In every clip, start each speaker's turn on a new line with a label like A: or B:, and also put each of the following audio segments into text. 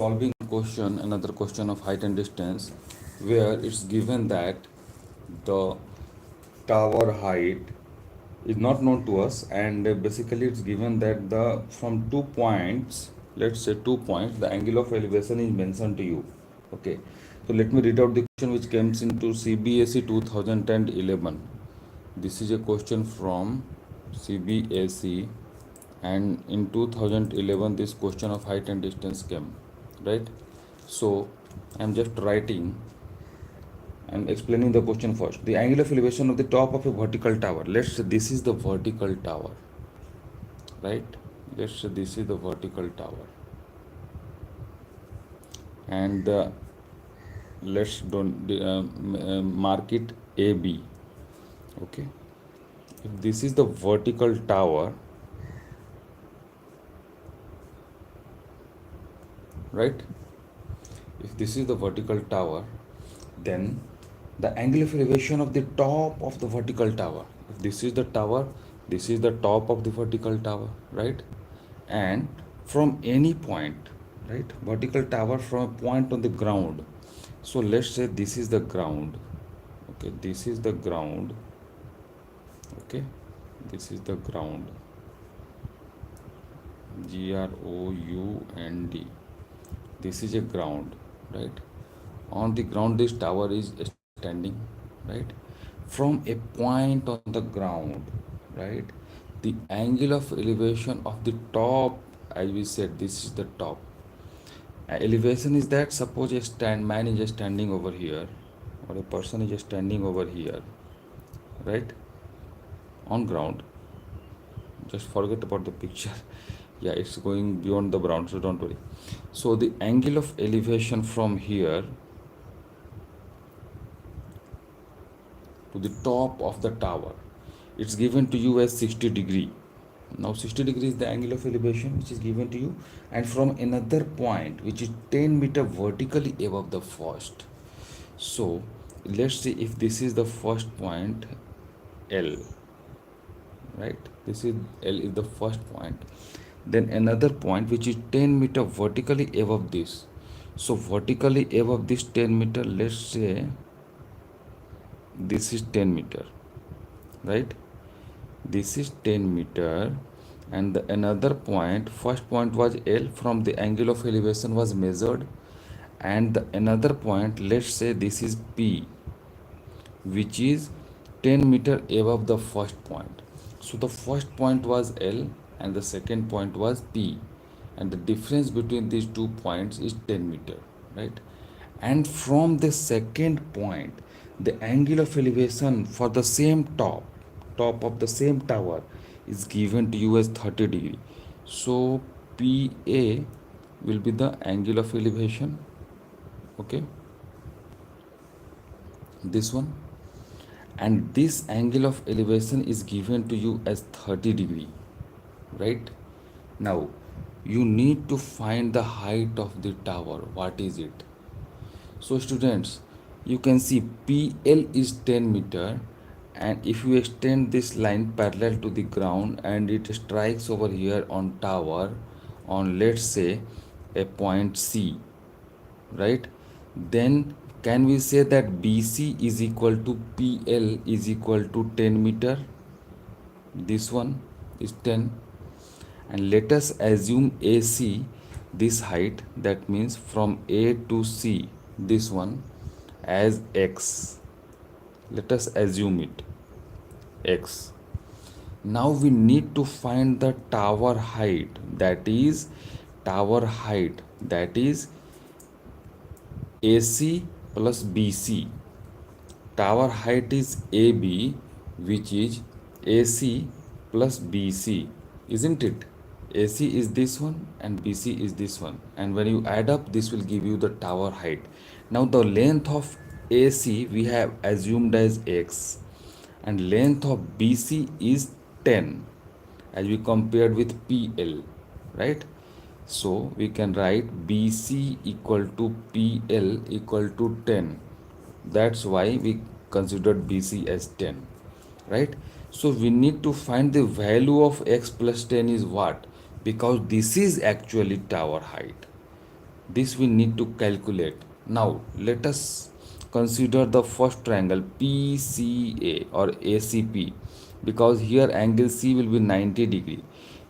A: Solving question, another question of height and distance, where it's given that the tower height is not known to us, and basically it's given that the from 2 points, let's say 2 points, the angle of elevation is mentioned to you. Okay, so let me read out the question which comes into CBSE 2011. This is a question from CBSE, and in 2011 this question of height and distance came, right? So I'm just writing and explaining the question first. The angle of elevation of the top of a vertical tower. Let's say this is the vertical tower, right? Let's say this is the vertical tower, and let's don't mark it AB. Okay. If this is the vertical tower, right? If this is the vertical tower, then the angle of elevation of the top of the vertical tower. If this is the tower, this is the top of the vertical tower, right? And from any point, right? Vertical tower from a point on the ground. So let's say this is the ground. Okay, this is the ground. Okay, this is the ground. GROUND. This is a ground, right? On the ground this tower is standing, right? From a point on the ground, right? The angle of elevation of the top, as we said, this is the top. Elevation is that, suppose a man is standing over here, or a person is standing over here, right? On ground. Just forget about the picture. Yeah, it's going beyond the ground, so don't worry. So the angle of elevation from here to the top of the tower, it's given to you as 60 degree. Now 60 degree is the angle of elevation which is given to you, and from another point which is 10 meter vertically above the first. So let's say if this is the first point L, right? This is L is the first point, then another point which is 10 meter vertically above this. So vertically above this 10 meter, let's say this is 10 meter, right? This is 10 meter, and the another point, first point was L, from the angle of elevation was measured, and the another point, let's say this is P, which is 10 meter above the first point. So the first point was L and the second point was P, and the difference between these 2 points is 10 meter, right? And from the second point, the angle of elevation for the same top of the same tower is given to you as 30 degree. So PA will be the angle of elevation, okay, this one, and this angle of elevation is given to you as 30 degree, right? Now you need to find the height of the tower. What is it? So students, you can see PL is 10 meter, and if you extend this line parallel to the ground and it strikes over here on tower on, let's say, a point C, right? Then can we say that BC is equal to PL is equal to 10 meter? This one is 10, and let us assume AC, this height, that means from A to C, this one, as X. Let us assume it X. Now we need to find the tower height, that is AC plus BC. Tower height is AB, which is AC plus BC, isn't it? AC is this one and BC is this one, and when you add up, this will give you the tower height. Now the length of AC we have assumed as X, and length of BC is 10, as we compared with PL, right? So we can write BC equal to PL equal to 10. That's why we considered BC as 10, right? So we need to find the value of X plus 10 is what? Because this is actually tower height. This we need to calculate. Now let us consider the first triangle PCA or ACP, because here angle C will be 90 degree.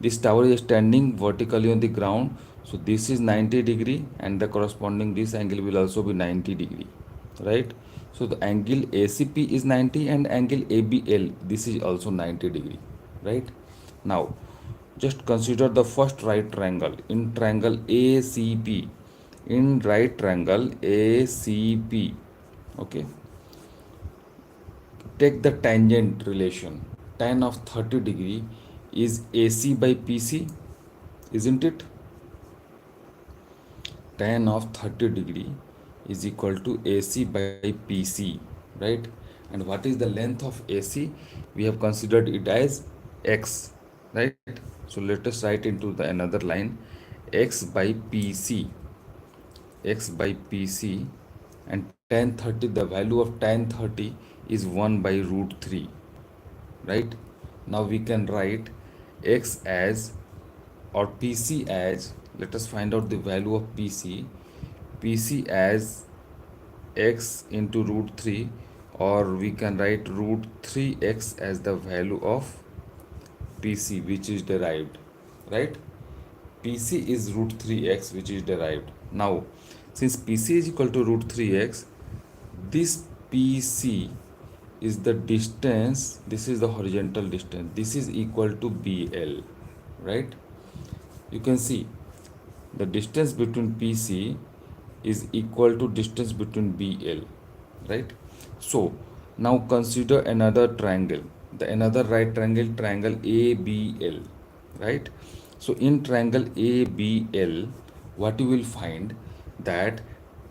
A: This tower is standing vertically on the ground, so this is 90 degree, and the corresponding this angle will also be 90 degree, right? So the angle ACP is 90 and angle ABL, this is also 90 degree, right? Now just consider the first right triangle in triangle ACP. In right triangle ACP, okay, take the tangent relation. Tan of 30 degree is AC by PC, isn't it? Tan of 30 degree is equal to AC by PC, right? And what is the length of AC? We have considered it as X, right? So let us write into the another line, X by PC, X by PC, and tan 30, the value of tan 30 is 1 by root 3, right? Now we can write X as, or PC as, let us find out the value of PC. PC as X into root 3, or we can write root 3x as the value of PC which is derived, right? PC is root 3x which is derived. Now since PC is equal to root 3x, this PC is the distance, this is the horizontal distance, this is equal to BL, right? You can see the distance between PC is equal to distance between BL, right? So now consider another triangle, the another right triangle, triangle ABL, right? So in triangle ABL, what you will find that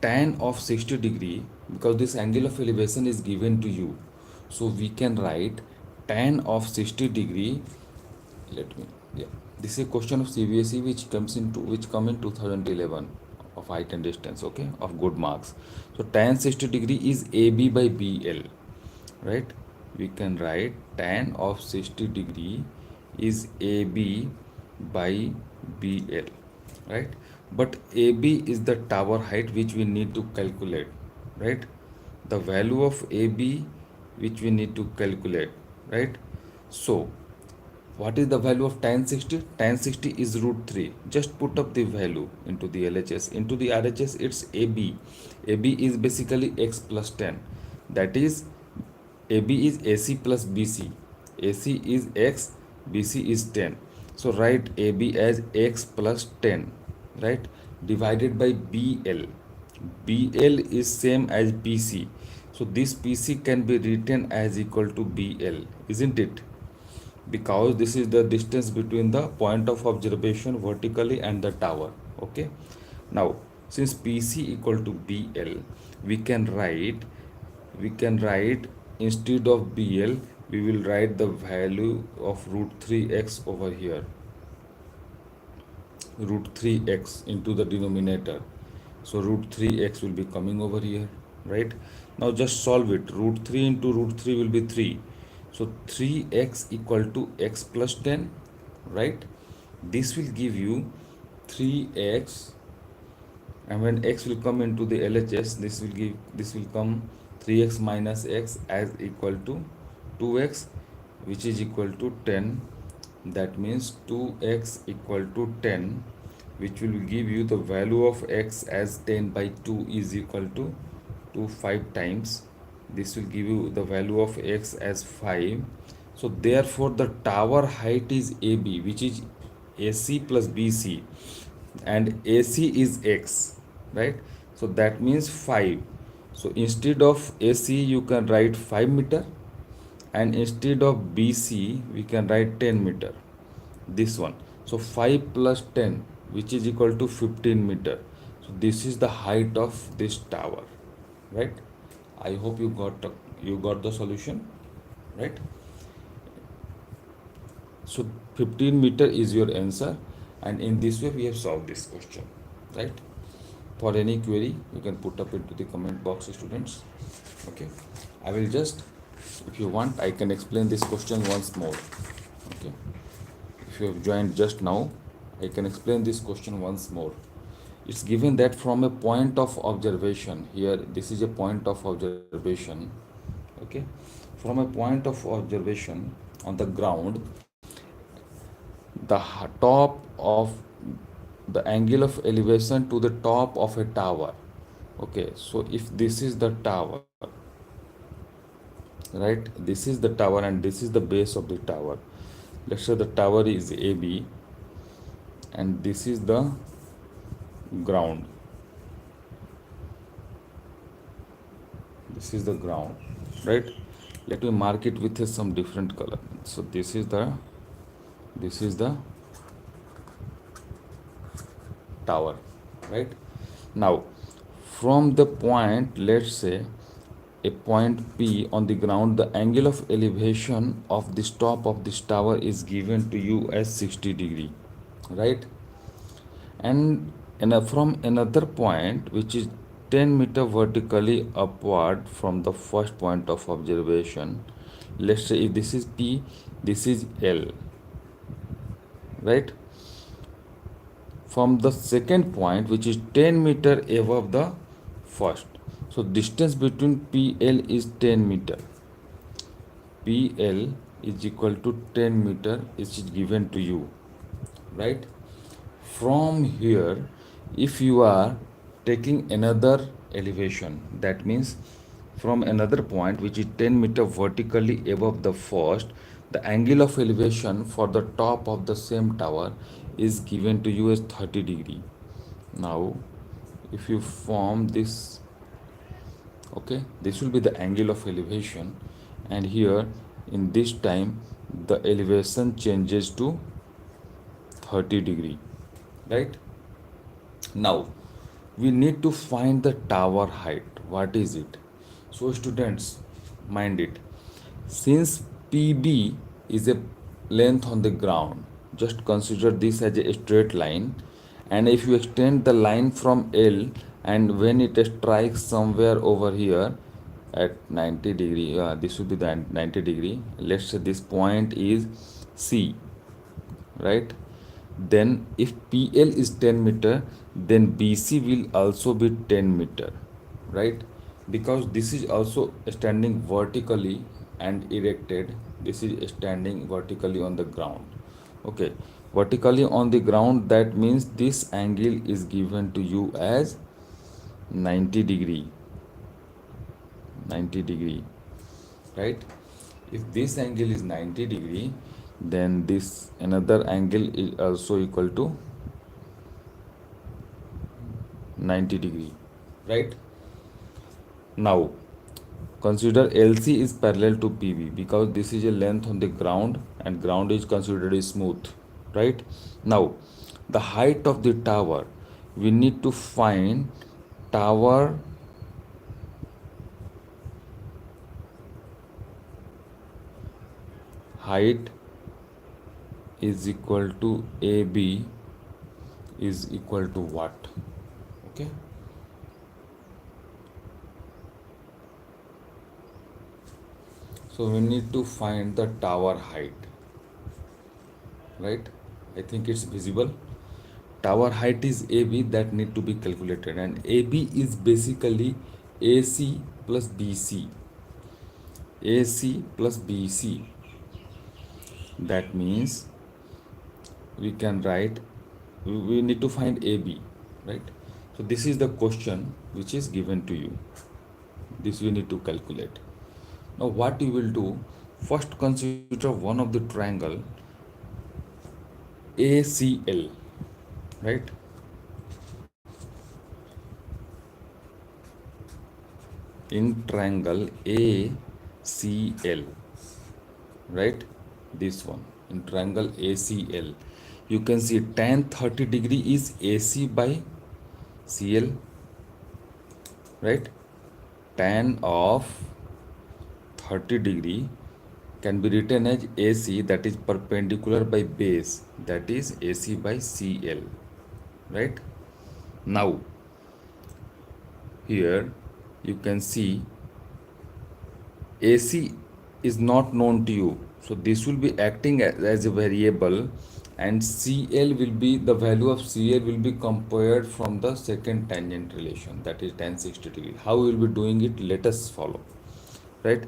A: tan of 60 degree, because this angle of elevation is given to you, so we can write tan of 60 degree. Let me, yeah, this is a question of CBSE which comes into, which come in 2011 of height and distance, okay, of good marks. So tan 60 degree is AB by BL, right? We can write tan of 60 degree is AB by BL, right? But AB is the tower height which we need to calculate, right? The value of AB which we need to calculate, right? So what is the value of tan 60? Tan 60 is root 3. Just put up the value into the LHS. Into the RHS, it's AB. AB is basically x plus 10. That is, AB is AC plus BC. AC is x, BC is 10. So write AB as x plus 10, right? Divided by BL. BL is same as PC. So this PC can be written as equal to BL, isn't it? Because this is the distance between the point of observation vertically and the tower, okay? Now since PC equal to BL, we can write, instead of BL we will write the value of root 3x over here, root 3x into the denominator. So root 3x will be coming over here, right? Now just solve it. Root 3 into root 3 will be 3. So 3x equal to x plus 10, right? This will give you 3x, and when x will come into the LHS, this will come 3x minus x as equal to 2x, which is equal to 10. That means 2x equal to 10, which will give you the value of x as 10 by 2 is equal to 5 times. This will give you the value of x as 5. So therefore the tower height is AB, which is AC plus BC, and AC is x, right? So that means 5. So instead of AC you can write 5 meter, and instead of BC we can write 10 meter, this one. So 5 plus 10, which is equal to 15 meter. So this is the height of this tower, right? I hope you got the solution, right? So 15 meter is your answer, and in this way we have solved this question, right? For any query you can put up into the comment box, students, okay? I will just, if you want, I can explain this question once more, okay? If you have joined just now, I can explain this question once more. It's given that from a point of observation, here this is a point of observation, okay, from a point of observation on the ground, the top of the angle of elevation to the top of a tower. Okay, so if this is the tower, right, this is the tower and this is the base of the tower. Let's say the tower is AB and this is the ground. This is the ground, right? Let me mark it with some different color. So this is the tower, right? Now from the point, let's say a point P on the ground, the angle of elevation of this top of this tower is given to you as 60 degree, right? And from another point which is 10 meter vertically upward from the first point of observation, let's say if this is P, this is L, right? From the second point which is 10 meter above the first, so distance between PL is 10 meter. PL is equal to 10 meter, is given to you, right? From here, if you are taking another elevation, that means from another point which is 10 meter vertically above the first, the angle of elevation for the top of the same tower is given to you as 30 degree. Now if you form this, okay, this will be the angle of elevation, and here in this time the elevation changes to 30 degree, right? Now we need to find the tower height. What is it? So students, mind it, since PB is a length on the ground, just consider this as a straight line, and if you extend the line from L and when it strikes somewhere over here at 90 degree, this would be the 90 degree, let's say this point is C, right? Then if PL is 10 meter, then BC will also be 10 meter, right? Because this is also standing vertically and erected, this is standing vertically on the ground, okay, vertically on the ground, that means this angle is given to you as 90 degree. 90 degree, right? If this angle is 90 degree, then this another angle is also equal to 90 degree, right? Now consider LC is parallel to PB because this is a length on the ground and ground is considered as smooth, right? Now the height of the tower, we need to find tower height is equal to AB is equal to what? Okay, so we need to find the tower height, right? I think it's visible. Tower height is AB, that need to be calculated, and AB is basically AC plus BC. AC plus BC, that means we can write, we need to find AB, right? So this is the question which is given to you, this we need to calculate. Now what you will do, first consider one of the triangle ACL, right? In triangle ACL, right? This one in triangle ACL, you can see tan 30 degree is AC by CL, right? Tan of 30 degree can be written as AC, that is perpendicular by base, that is AC by CL, right? Now here you can see AC is not known to you, so this will be acting as a variable, and CL will be, the value of CL will be compared from the second tangent relation, that is tan 60 degree. How we will be doing it, let us follow, right?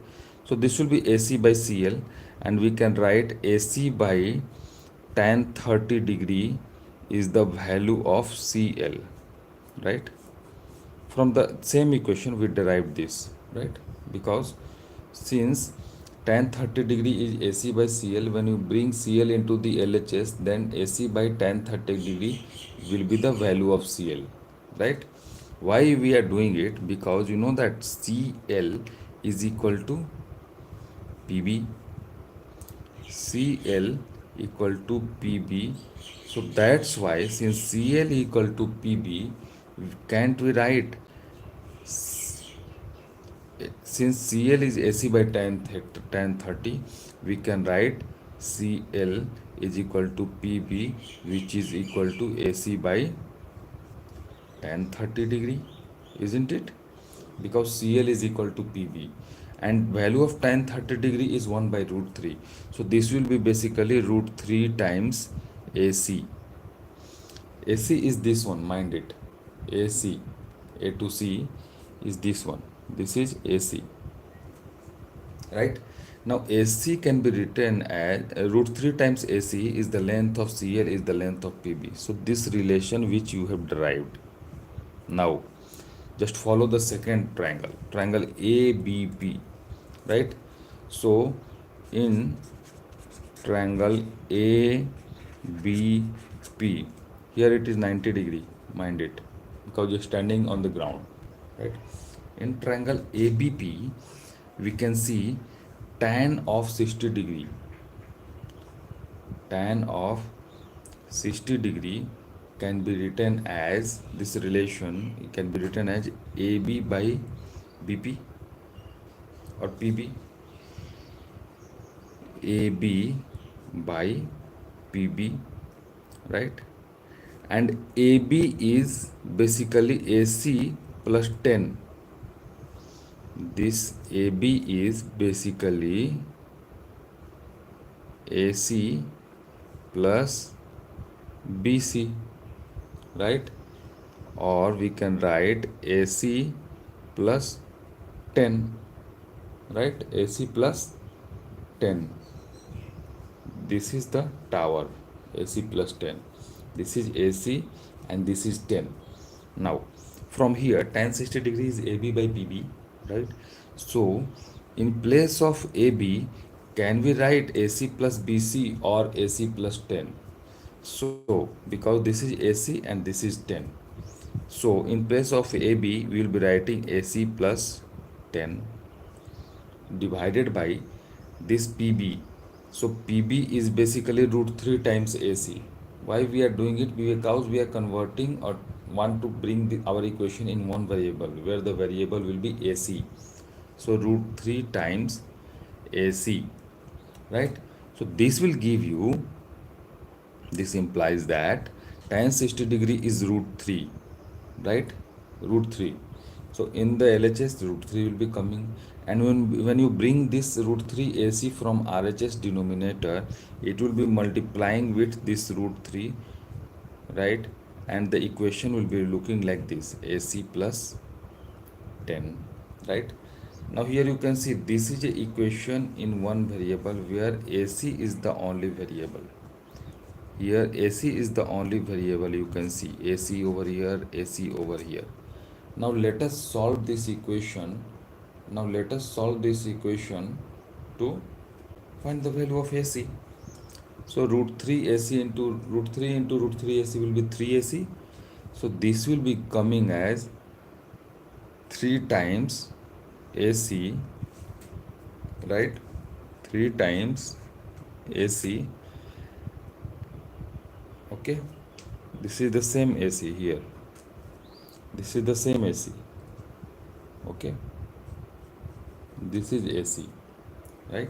A: So this will be AC by CL, and we can write AC by tan 30 degree is the value of CL, right? From the same equation we derived this, right? Because since tan 30 degree is AC by CL, when you bring CL into the LHS, then AC by tan 30 degree will be the value of CL, right? Why we are doing it? Because you know that CL is equal to PB, CL equal to PB. So that's why, since CL equal to PB, can't we write, since CL is AC by tan 30, we can write CL is equal to PB, which is equal to AC by tan 30 degree, isn't it? Because CL is equal to PB, and value of tan 30 degree is 1 by root 3. So this will be basically root 3 times AC. AC is this one, mind it. AC, A to C is this one. This is AC, right? Now AC can be written as root 3 times AC is the length of CL is the length of PB. So this relation which you have derived. Now just follow the second triangle ABP, right? So in triangle ABP, here it is 90 degree, mind it, because you're standing on the ground, right? In triangle ABP, we can see tan of 60 degree. Tan of 60 degree can be written as, this relation it can be written as AB by BP or PB. AB by PB, right? And AB is basically AC plus 10. This AB is basically AC plus BC, right? Or we can write AC plus 10, right? AC plus 10. This is the tower, AC plus 10. This is AC and this is 10. Now from here tan 60 degree is AB by PB, right? So in place of AB, can we write AC plus BC or AC plus 10? So because this is AC and this is 10, so in place of AB we will be writing AC plus 10 divided by this PB. So PB is basically root 3 times AC. Why we are doing it? Because we are converting or want to bring our equation in one variable, where the variable will be AC. So root 3 times AC, right? So this will give you, this implies that tan 60 degree is root 3, right? Root 3. So in the LHS, root 3 will be coming, and when you bring this root 3 AC from RHS denominator, it will be multiplying with this root 3, right? And the equation will be looking like this, AC plus 10, right? Now here you can see this is a equation in one variable where AC is the only variable. Here AC is the only variable, you can see AC over here, AC over here. Now let us solve this equation. Now let us solve this equation to find the value of AC. So root 3 AC into root 3 into root 3 AC will be 3 AC. So this will be coming as 3 times AC, right? 3 times AC. Okay, this is the same AC here. This is the same AC. Okay, this is AC, right?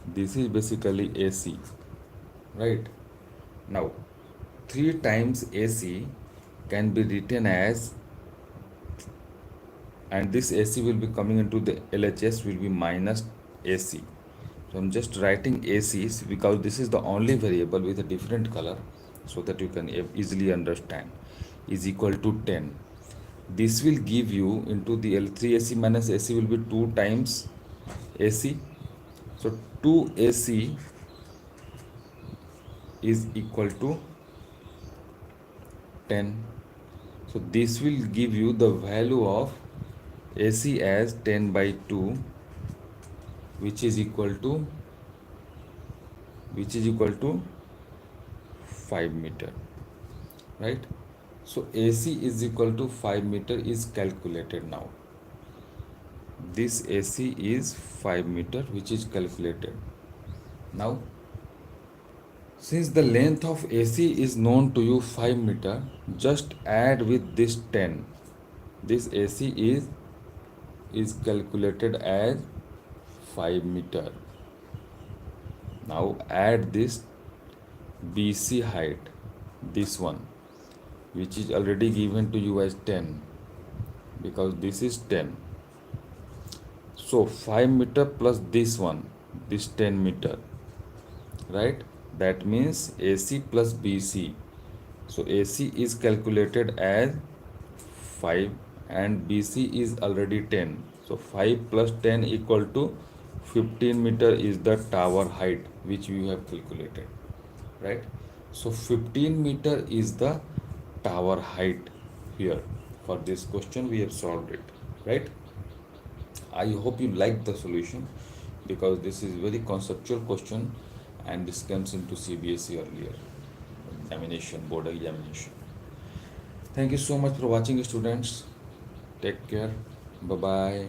A: This is basically AC, right? Now 3 times AC can be written as, and this AC will be coming into the LHS will be minus AC. So I'm just writing AC because this is the only variable with a different color so that you can easily understand. Is equal to 10. This will give you into the L3AC minus AC will be 2 times AC. So 2 AC is equal to 10. So this will give you the value of AC as 10 by 2, which is equal to 5 meter, right? So AC is equal to 5 meter is calculated now. This AC is 5 meter, which is calculated. Now, since the length of AC is known to you 5 meter, just add with this 10. This AC is calculated as 5 meter. Now add this BC height, this one, which is already given to you as 10, because this is 10. So 5 meter plus this one, this 10 meter, right? That means AC plus BC. So AC is calculated as 5 and BC is already 10. So 5 plus 10 equal to 15 meter is the tower height which we have calculated, right? So 15 meter is the tower height here. For this question we have solved it, right? I hope you like the solution because this is very conceptual question and this comes into CBSE earlier examination, board examination. Thank you so much for watching, students. Take care. Bye bye.